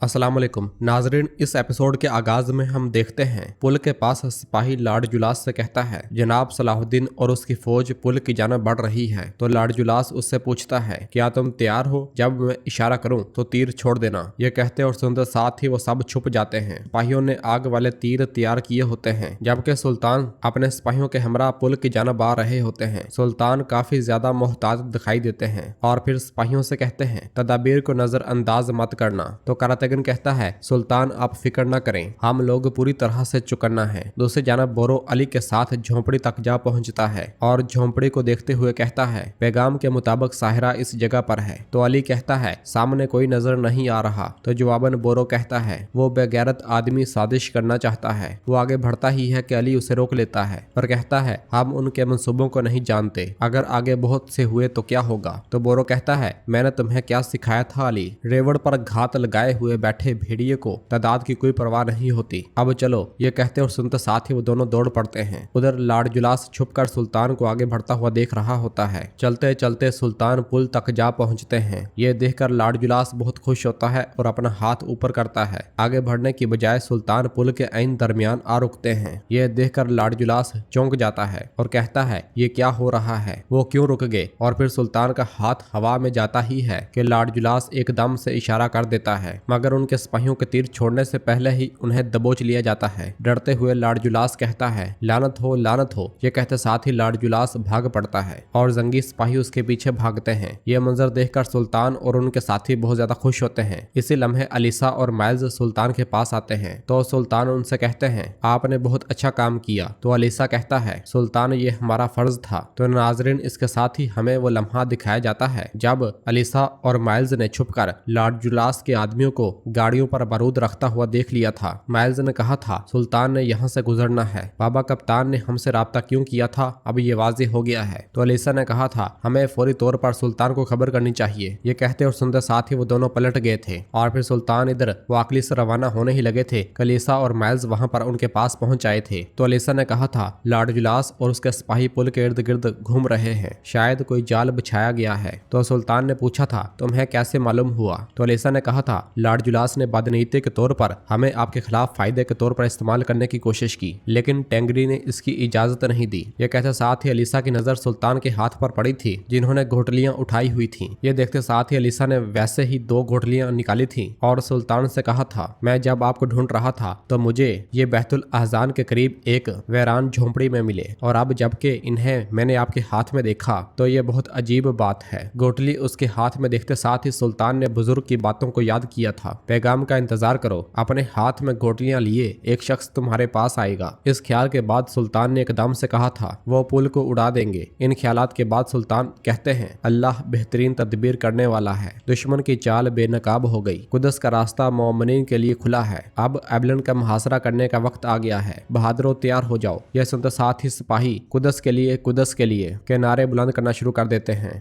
अस्सलामुअलैकुम नाजरीन, इस एपिसोड के आगाज में हम देखते हैं पुल के पास सिपाही लॉर्ड जुलास से कहता है जनाब सलाहुद्दीन और उसकी फौज पुल की जानिब बढ़ रही है। तो लॉर्ड जुलास उससे पूछता है क्या तुम तैयार हो, जब मैं इशारा करूं तो तीर छोड़ देना। ये कहते और सुनते साथ ही वो सब छुप जाते हैं। सिपाहियों ने आग वाले तीर तैयार किए होते हैं, जबकि सुल्तान अपने सिपाहियों के हमरा पुल की जानिब आ रहे होते हैं। सुल्तान काफी ज्यादा मोहताज दिखाई देते हैं और फिर सिपाहियों से कहते हैं तदाबीर को नजरअंदाज मत करना। तो करातगन कहता है सुल्तान आप फिक्र न करें, हम लोग पूरी तरह से चुकन्ना है। दूसरी जानब बोरो अली के साथ झोंपड़ी तक जा पहुंचता है और झोंपड़ी को देखते हुए कहता है पैगाम के मुताबिक साहिरा इस जगह पर है। तो अली कहता है सामने कोई नजर नहीं आ रहा। तो जवाबन बोरो कहता है वो बेगैरत आदमी साजिश करना चाहता है। वो आगे बढ़ता ही है कि अली उसे रोक लेता है पर कहता है हम उनके मंसूबों को नहीं जानते, अगर आगे बहुत से हुए तो क्या होगा। तो बोरो कहता है मैंने तुम्हें क्या सिखाया था अली, रेवड़ पर घात लगाए हुए बैठे भेड़िए को तादाद की कोई परवाह नहीं होती। अब चलो। ये कहते और सुनते साथ ही वो दोनों दौड़ पड़ते हैं। उधर लॉर्ड जुलास छुपकर सुल्तान को आगे बढ़ता हुआ देख रहा होता है। चलते चलते सुल्तान पुल तक जा पहुंचते हैं। ये देखकर लॉर्ड जुलास बहुत खुश होता है और अपना हाथ ऊपर करता है। आगे बढ़ने की बजाय सुल्तान पुल के ऐन दरमियान आ रुकते हैं। ये देखकर लॉर्ड जुलास चौंक जाता है और कहता है ये क्या हो रहा है, वो क्यों रुक गए। और फिर सुल्तान का हाथ हवा में जाता ही है कि लॉर्ड जुलास एकदम से इशारा कर देता है, मगर उनके सिपाहियों के तीर छोड़ने से पहले ही उन्हें दबोच लिया जाता है। डरते हुए लॉर्ड जुलास कहता है लानत हो लानत हो। ये कहते साथ ही लॉर्ड जुलास भाग पड़ता है और जंगी सिपाही उसके पीछे भागते हैं। ये मंजर देखकर सुल्तान और उनके साथी बहुत ज्यादा खुश होते हैं। इसी लम्हे अलीसा और माइल्स सुल्तान के पास आते हैं। तो सुल्तान उनसे कहते हैं आपने बहुत अच्छा काम किया। तो अलीसा कहता है सुल्तान ये हमारा फर्ज था। तो नाजरीन इसके साथ ही हमें वो लम्हा दिखाया जाता है जब अलीसा और माइल्स ने छुपकर लॉर्ड जुलास के आदमियों को गाड़ियों पर बारूद रखता हुआ देख लिया था। माइल्स ने कहा था सुल्तान ने यहाँ से गुजरना है, बाबा कप्तान ने हमसे राब्ता क्यों किया था, अब ये वाज़ेह हो गया है। तो अलीसा ने कहा था हमें फौरी तौर पर सुल्तान को खबर करनी चाहिए। ये कहते और सुनते साथ ही वो दोनों पलट गए थे और फिर सुल्तान इधर वाकली से रवाना होने ही लगे थे। अलीसा और माइल्स वहां पर उनके पास पहुंच आए थे। तो अलीसा ने कहा था लॉर्ड जुलास और उसके सिपाही पुल के इर्द गिर्द घूम रहे हैं, शायद कोई जाल बिछाया गया है। तो सुल्तान ने पूछा था तुम्हें कैसे मालूम हुआ। तो अलीसा ने कहा था लॉर्ड जुलास ने बदनीति के तौर पर हमें आपके खिलाफ फायदे के तौर पर इस्तेमाल करने की कोशिश की, लेकिन टेंगरी ने इसकी इजाजत नहीं दी। ये कहते साथ ही अलीसा की नजर सुल्तान के हाथ पर पड़ी थी जिन्होंने घोटलियां उठाई हुई थी। ये देखते साथ ही अलीसा ने वैसे ही 2 घोटलियां निकाली थी और सुल्तान से कहा था मैं जब आपको ढूंढ रहा था तो मुझे ये बैतुल अहजान के करीब एक वैरान झोंपड़ी में मिले, और अब जबकि इन्हें मैंने आपके हाथ में देखा तो ये बहुत अजीब बात है। घोटली उसके हाथ में देखते साथ ही सुल्तान ने बुजुर्ग की बातों को याद किया था। पैगाम का इंतजार करो, अपने हाथ में घोटलियां लिए एक शख्स तुम्हारे पास आएगा। इस ख्याल के बाद सुल्तान ने एकदम से कहा था वो पुल को उड़ा देंगे। इन ख्यालात के बाद सुल्तान कहते हैं अल्लाह बेहतरीन तदबीर करने वाला है। दुश्मन की चाल बेनकाब हो गई, कुदस का रास्ता मोमिनीन के लिए खुला है। अब एबलन का मुहासरा करने का वक्त आ गया है, बहादुरों तैयार हो जाओ। यह सुनते साथ ही सिपाही कुदस के लिए के नारे बुलंद करना शुरू कर देते हैं।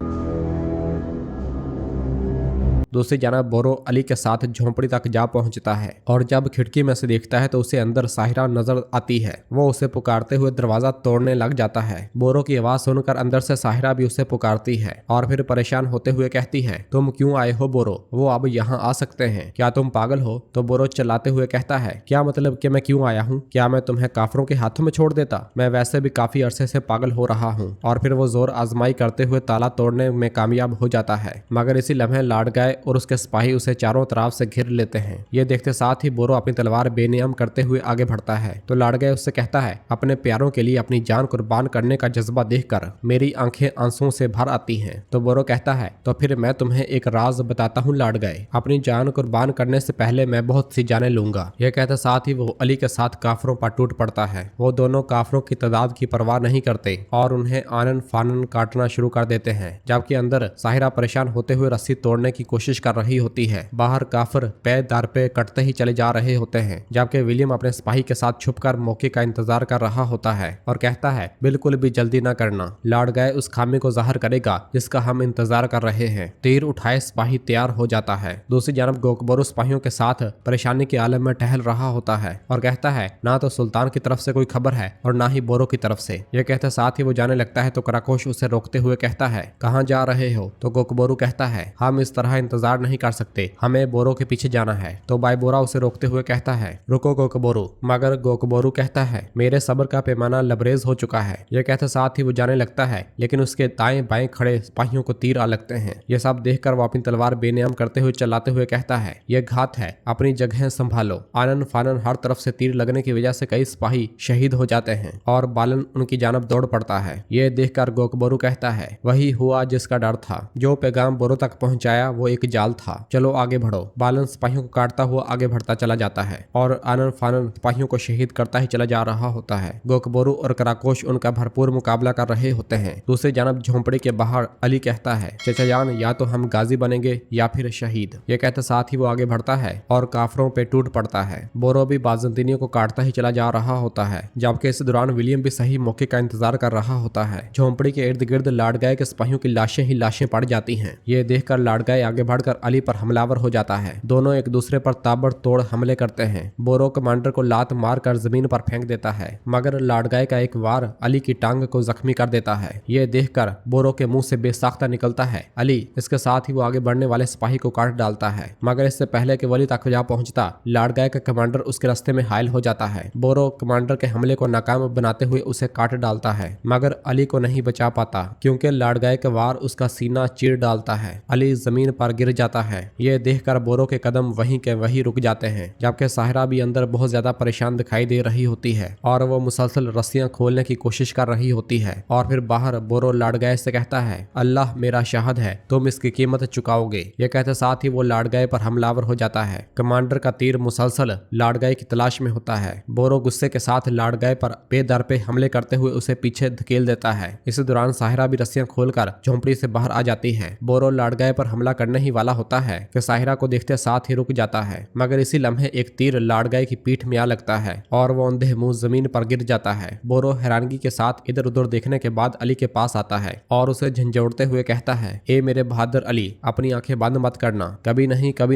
दूसरी जानब बोरो अली के साथ झोंपड़ी तक जा पहुंचता है और जब खिड़की में से देखता है तो उसे अंदर साहिरा नजर आती है। वो उसे पुकारते हुए दरवाजा तोड़ने लग जाता है। बोरो की आवाज सुनकर अंदर से साहिरा भी उसे पुकारती है और फिर परेशान होते हुए कहती है तुम क्यों आए हो बोरो, वो अब यहाँ आ सकते हैं, क्या तुम पागल हो। तो बोरो चिल्लाते हुए कहता है क्या मतलब कि मैं क्यों आया हूँ, क्या मैं तुम्हें काफरों के हाथों में छोड़ देता, मैं वैसे भी काफी अरसे से पागल हो रहा हूँ। और फिर वो जोर आजमाई करते हुए ताला तोड़ने में कामयाब हो जाता है, मगर इसी लम्हे लाड़ गए और उसके सिपाही उसे चारों तरफ से घेर लेते हैं। ये देखते साथ ही बोरो अपनी तलवार बेनियम करते हुए आगे बढ़ता है। तो लाड़ गए उससे कहता है अपने प्यारों के लिए अपनी जान कुर्बान करने का जज्बा देखकर मेरी आंखें आंसुओं से भर आती हैं। तो बोरो कहता है तो फिर मैं तुम्हें एक राज बताता हूँ लाड़ गए, अपनी जान कुर्बान करने से पहले मैं बहुत सी जानें लूंगा। यह कहते साथ ही वो अली के साथ काफरों पर टूट पड़ता है। वो दोनों काफरों की तादाद की परवाह नहीं करते और उन्हें आनन फानन काटना शुरू कर देते हैं, जबकि अंदर साहिरा परेशान होते हुए रस्सी तोड़ने की कोशिश कर रही होती है। बाहर काफिर पैर दर पे कटते ही चले जा रहे होते हैं, जबकि विलियम अपने सिपाही के साथ छुपकर मौके का इंतजार कर रहा होता है और कहता है बिल्कुल भी जल्दी न करना, लॉर्ड गए उस खामी को जाहिर करेगा जिसका हम इंतजार कर रहे हैं। तीर उठाए सिपाही तैयार हो जाता है। दूसरी जानब गोकबरू सिपाहियों के साथ परेशानी के आलम में टहल रहा होता है और कहता है ना तो सुल्तान की तरफ से कोई खबर है और ना ही बोरो की तरफ से। यह कहते साथ ही वो जाने लगता है तो कराकोश उसे रोकते हुए कहता है कहाँ जा रहे हो। तो गोकबरू कहता है हम इस तरह इंतजार इंतजार नहीं कर सकते, हमें बोरो के पीछे जाना है। तो बाइबोरा उसे रोकते हुए कहता है, रुको गोकबोरू। मगर गोकबोरू कहता है, मेरे सब्र का पैमाना लबरेज हो चुका है। यह कहते साथ ही वो जाने लगता है, लेकिन उसके दाएं बाएं खड़े सिपाहियों को तीर आ लगते हैं। यह सब देखकर वो अपनी तलवार बेनियम करते हुए चलाते हुए कहता है, यह घात है, अपनी जगह संभालो। आनन फानन हर तरफ से तीर लगने की वजह से कई सिपाही शहीद हो जाते हैं और बालन उनकी जानब दौड़ पड़ता है। यह देखकर गोकबोरू कहता है, वही हुआ जिसका डर था, जो पैगाम बोरो तक पहुंचाया वो एक जाल था। चलो आगे बढ़ो। बालन सिपाहियों को काटता हुआ आगे बढ़ता चला जाता है और आनन फानन सिपाहियों को शहीद करता ही चला जा रहा होता है। गोकबोरू और कराकोश उनका भरपूर मुकाबला कर रहे होते हैं। दूसरी जानब झोंपड़ी के बाहर अली कहता है, चचा जान, या तो हम गाजी बनेंगे या फिर शहीद। ये कहते साथ ही वो आगे बढ़ता है और काफरों पे टूट पड़ता है। बोरो भी बाजंतीनियों को काटता ही चला जा रहा होता है, जबकि इस दौरान विलियम भी सही मौके का इंतजार कर रहा होता है। झोंपड़ी के इर्द गिर्द लाडगाय के सिपाहियों की लाशें ही लाशें पड़ जाती हैं। ये देखकर लाडगाय आगे बढ़कर अली पर हमलावर हो जाता है। दोनों एक दूसरे पर ताबड़तोड़ हमले करते हैं। बोरो कमांडर को लात मारकर जमीन पर फेंक देता है, मगर लाडगाय का एक वार अली की टांग को जख्मी कर देता है। ये देखकर बोरो के मुंह से बेसाख्ता निकलता है अली। इसके साथ ही वो आगे बढ़ने वाले सिपाही को काट डालता है, मगर इससे पहले कि वली तक जा पहुंचता, लाडगाय का कमांडर उसके रास्ते में घायल हो जाता है। बोरो कमांडर के हमले को नाकाम बनाते हुए उसे काट डालता है, मगर अली को नहीं बचा पाता क्योंकि लाडगाय का वार उसका सीना चीर डालता है। अली जमीन पर गिर जाता है। ये देखकर बोरो के कदम वहीं के वहीं रुक जाते हैं, जबकि साहिरा भी अंदर बहुत ज्यादा परेशान दिखाई दे रही होती है और वो मुसलसल रस्सियां खोलने की कोशिश कर रही होती है। और फिर बाहर बोरो लाडगाय से कहता है, अल्लाह मेरा शाहद है, तुम इसकी कीमत चुकाओगे। ये कहते साथ ही वो लाडगाय पर हमलावर हो जाता है। कमांडर का तीर मुसलसल लाडगाय की तलाश में होता है। बोरो गुस्से के साथ लाडगाय पर बेदर पे हमले करते हुए उसे पीछे धकेल देता है। इस दौरान साहिरा भी रस्सियां खोलकर झोंपड़ी से बाहर आ जाती है। बोरो लाडगाय पर हमला करने ही वाला होता है कि साहिरा को देखते साथ ही रुक जाता है, मगर इसी लम्हे एक तीर लाडगाय की पीठ में आ लगता है और वो अंधे मुंह जमीन पर गिर जाता है। बोरो हैरानगी के साथ इधर उधर देखने के बाद अली के पास आता है और उसे झंझोड़ते हुए कहता है, ए मेरे बहादुर अली, अपनी आंखें बंद मत करना, कभी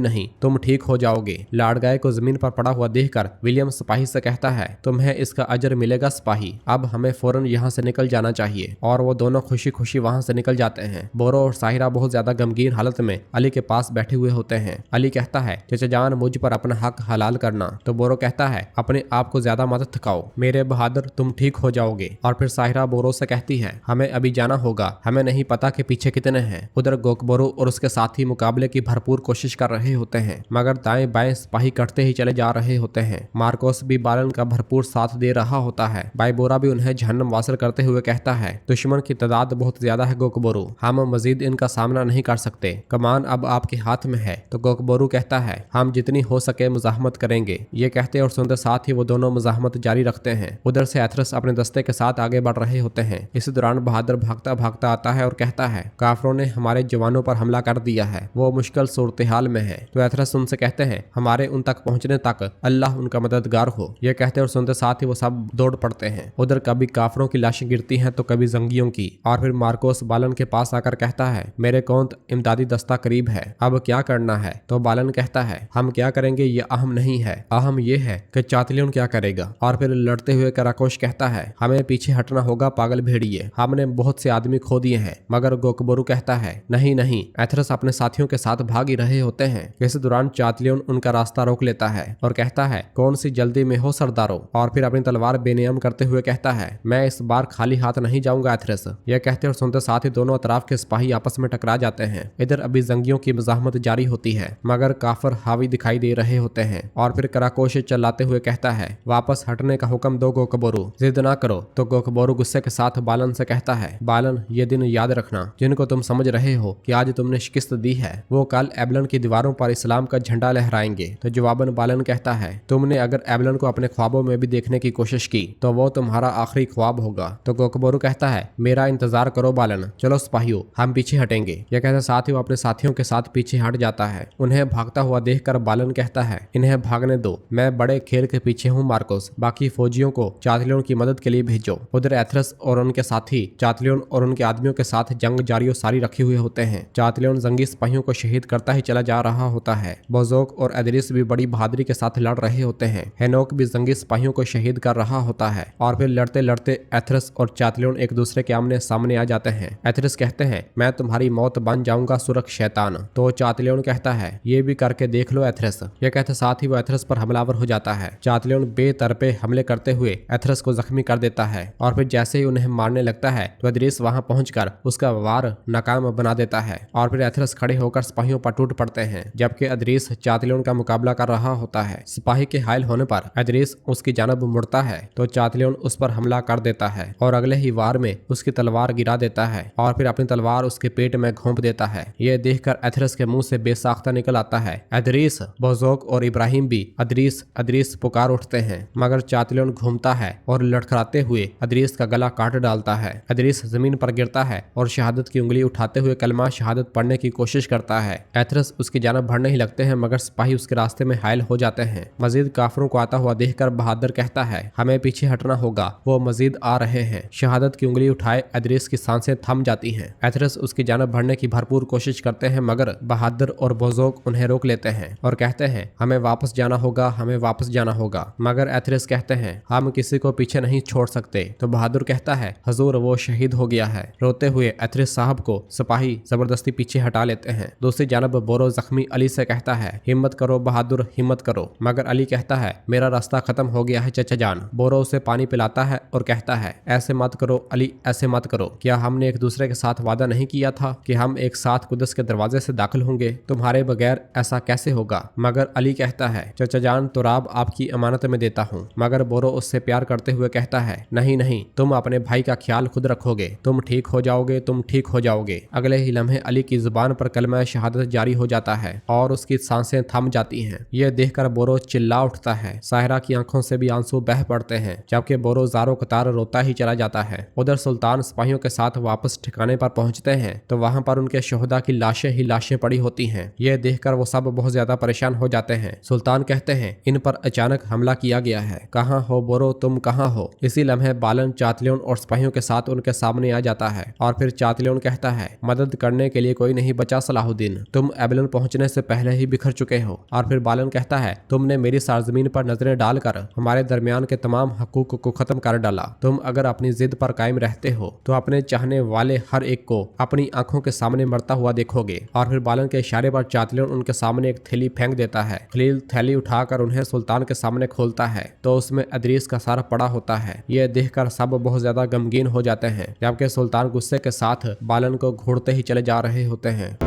नहीं तुम ठीक हो जाओगे। लाडगाय को जमीन पर पड़ा हुआ देखकर विलियम सिपाही से कहता है, तुम्हें इसका अजर मिलेगा सिपाही, अब हमें फौरन यहाँ से निकल जाना चाहिए। और वो दोनों खुशी खुशी वहाँ से निकल जाते हैं। बोरो और साहिरा बहुत ज्यादा गमगीन हालत में अली के पास बैठे हुए होते हैं। अली कहता है, चचा जान, मुझ पर अपना हक हलाल करना। तो बोरो कहता है, अपने आप को ज्यादा मत थकाओ, मेरे बहादुर, तुम ठीक हो जाओगे। और फिर साहिरा बोरो से कहती है, हमें अभी जाना होगा, हमें नहीं पता कि पीछे कितने हैं। उधर गोकबोरू और उसके साथी मुकाबले की भरपूर कोशिश कर रहे होते हैं, मगर दाएं बाएं सिपाही कटते ही चले जा रहे होते हैं। मार्कोस भी बालन का भरपूर साथ दे रहा होता है। बाइबोरा भी उन्हें जहन्नम वासिल करते हुए कहता है, दुश्मन की तादाद बहुत ज्यादा है गोकबोरू, हम मजीद इनका सामना नहीं कर सकते, कमान अब आपके हाथ में है। तो गोकबोरू कहता है, हम जितनी हो सके मुजाहमत करेंगे। ये कहते और सुनते साथ ही वो दोनों मुजाहमत जारी रखते हैं। उधर से एथरस अपने दस्ते के साथ आगे बढ़ रहे होते हैं। इस दौरान बहादुर भागता भागता आता है और कहता है, काफरों ने हमारे जवानों पर हमला कर दिया है, वो मुश्किल सूरत हाल में है। तो एथरस उनसे कहते हैं, हमारे उन तक पहुंचने तक अल्लाह उनका मददगार हो। ये कहते और सुनते साथ ही वो सब दौड़ पड़ते हैं। उधर कभी काफरों की लाशें गिरती हैं तो कभी जंगियों की। और फिर मार्कोस बालन के पास आकर कहता है, मेरे कौंत इमदादी दस्ता करीब है, अब क्या करना है। तो बालन कहता है, हम क्या करेंगे ये अहम नहीं है, अहम ये है कि चातलियन क्या करेगा। और फिर लड़ते हुए कराकोश कहता है, हमें पीछे हटना होगा पागल भेड़िए, हमने बहुत से आदमी खो दिए हैं। मगर गोकबोरू कहता है, नहीं नहीं, एथरस अपने साथियों के साथ भाग ही रहे होते हैं। इस दौरान चातलियन उनका रास्ता रोक लेता है और कहता है, कौन सी जल्दी में हो सरदारों। और फिर अपनी तलवार बेनियम करते हुए कहता है, मैं इस बार खाली हाथ नहीं जाऊंगा एथरस। यह कहते और सुनते साथ ही दोनों अतराफ के सिपाही आपस में टकरा जाते हैं। इधर अभी जंगियों की मजाहमत जारी होती है, मगर काफर हावी दिखाई दे रहे होते हैं। और फिर कराकोश चिल्लाते हुए कहता है, वापस हटने का हुक्म दो गोकबोरू, जिद ना करो। तो गोकबोरू गुस्से के साथ बालन से कहता है, बालन, ये दिन याद रखना जिनको तुम समझ रहे हो कि आज तुमने शिकस्त दी है, वो कल एबलन की दीवारों पर इस्लाम का झंडा लहराएंगे। तो जवाबन बालन कहता है, तुमने अगर एबलन को अपने ख्वाबों में भी देखने की कोशिश की तो वो तुम्हारा आखिरी ख्वाब होगा। तो गोकबोरू कहता है, मेरा इंतजार करो बालन, चलो सिपाहियों, हम पीछे हटेंगे। यह कहते साथ ही वो अपने साथियों के साथ पीछे हट जाता है। उन्हें भागता हुआ देखकर बालन कहता है, इन्हें भागने दो, मैं बड़े खेल के पीछे हूँ मार्कोस, बाकी फौजियों को चातलियन की मदद के लिए भेजो। उधर एथरस और उनके साथी चातलियन और उनके आदमियों के साथ जंग जारी सारी रखे हुए होते हैं। चातलियन जंगी सिपाहियों को शहीद करता ही चला जा रहा होता है। बोजोक और एदरिस भी बड़ी बहादुरी के साथ लड़ रहे होते हैं। हेनोक भी जंगी सिपाहियों को शहीद कर रहा होता है। और फिर लड़ते लड़ते एथरस और चातलियन एक दूसरे के आमने सामने आ जाते हैं। एथरस कहते हैं, मैं तुम्हारी मौत बन जाऊंगा सुरख शैतान। सुल्तान। तो चातलियन कहता है ये भी करके देख लो एथरस। यह कहते साथ ही वो एथरस पर हमलावर हो जाता है। चातलियन बेतरफे हमले करते हुए एथरस को जख्मी कर देता है और फिर जैसे ही उन्हें मारने लगता है तो एदरीस वहां पहुंचकर उसका वार नाकाम बना देता है और फिर एथरस खड़े होकर सिपाहियों पर टूट पड़ते हैं, जबकि एदरीस चातलियन का मुकाबला कर रहा होता है। सिपाही के घायल होने पर एदरीस उसकी जानब मुड़ता है तो चातलियन उस पर हमला कर देता है और अगले ही वार में उसकी तलवार गिरा देता है और फिर अपनी तलवार उसके पेट में घोंप देता है। यह देखकर एथरस के मुंह से बेसाख्ता निकल आता है। एदरीस, बोजोक और इब्राहिम भी अदरीस अदरीस पुकार उठते हैं, मगर चातलियन घूमता है और लड़खड़ाते हुए अदरीस का गला काट डालता है। अदरीस जमीन पर गिरता है और शहादत की उंगली उठाते हुए कलमा शहादत पढ़ने की कोशिश करता है। एथरस उसकी जानब बढ़ने ही लगते हैं, मगर सिपाही उसके रास्ते में हायल हो जाते हैं। मजीद काफिरों को आता हुआ देखकर बहादुर कहता है हमें पीछे हटना होगा, वो मजीद आ रहे हैं। शहादत की उंगली उठाए अदरीस की सांसें थम जाती हैं। एथरस उसकी जानब बढ़ने की भरपूर कोशिश करते हैं, मगर बहादुर और बोजोक उन्हें रोक लेते हैं और कहते हैं हमें वापस जाना होगा, हमें वापस जाना होगा। मगर एथरस कहते हैं हम किसी को पीछे नहीं छोड़ सकते। तो बहादुर कहता है हजूर वो शहीद हो गया है। रोते हुए एथरस साहब को सिपाही जबरदस्ती पीछे हटा लेते हैं। दूसरी जानब बोरो जख्मी अली से कहता है हिम्मत करो बहादुर, हिम्मत करो। मगर अली कहता है मेरा रास्ता खत्म हो गया है चचा जान। बोरो उसे पानी पिलाता है और कहता है ऐसे मत करो अली, ऐसे मत करो। क्या हमने एक दूसरे के साथ वादा नहीं किया था कि हम एक साथ कुदस के दरवाजे से दाखिल होंगे? तुम्हारे बगैर ऐसा कैसे होगा? मगर अली कहता है चचा जान तुराब आपकी अमानत में देता हूँ। मगर बोरो उससे प्यार करते हुए कहता है नहीं नहीं, तुम अपने भाई का ख्याल खुद रखोगे, तुम ठीक हो जाओगे, तुम ठीक हो जाओगे। अगले ही लम्हे अली की जुबान पर कलमा शहादत जारी हो जाता है और उसकी सांसें थम जाती हैं। यह देखकर बोरो चिल्ला उठता है। साहिरा की आंखों से भी आंसू बह पड़ते हैं, जबकि बोरो ज़ारो कतार रोता ही चला जाता है। उधर सुल्तान सिपाहियों के साथ वापस ठिकाने पर पहुंचते हैं तो वहां पर उनके शोहदा की लाशें ही लाशें पड़ी होती हैं। यह देखकर वो सब बहुत ज्यादा परेशान हो जाते हैं। सुल्तान कहते हैं इन पर अचानक हमला किया गया है, कहाँ हो बोरो, तुम कहाँ हो? इसी लम्हे बालन चातलियन और सिपाहियों के साथ उनके सामने आ जाता है और फिर चातलियन कहता है मदद करने के लिए कोई नहीं बचा सलाहुद्दीन, तुम एबलन पहुंचने से पहले ही बिखर चुके हो। और फिर बालन कहता है तुमने मेरी सारजमीन पर नजरें डालकर हमारे दरमियान के तमाम हकूक को खत्म कर डाला। तुम अगर अपनी जिद पर कायम रहते हो तो अपने चाहने वाले हर एक को अपनी आंखों के सामने मरता हुआ देखोगे। और फिर बालन के इशारे पर चातलियन उनके सामने एक थैली फेंक देता है। खलील थैली उठाकर उन्हें सुल्तान के सामने खोलता है तो उसमें अदरीस का सारा पड़ा होता है। यह देखकर सब बहुत ज्यादा गमगीन हो जाते हैं, जबकि सुल्तान गुस्से के साथ बालन को घूरते ही चले जा रहे होते हैं।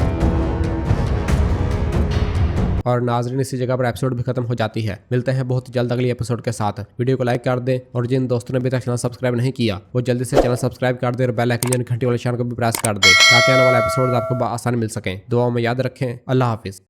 और नाजरीन इसी जगह पर एपिसोड भी खत्म हो जाती है। मिलते हैं बहुत जल्द अगली एपिसोड के साथ। वीडियो को लाइक कर दें और जिन दोस्तों ने अभी तक चैनल सब्सक्राइब नहीं किया वो जल्दी से चैनल सब्सक्राइब कर दें और बेल आइकन घंटी वाले निशान को भी प्रेस कर दें ताकि आने वाला एपिसोड आपको आसानी मिल सके। दुआओं में याद रखें। अल्लाह हाफिज।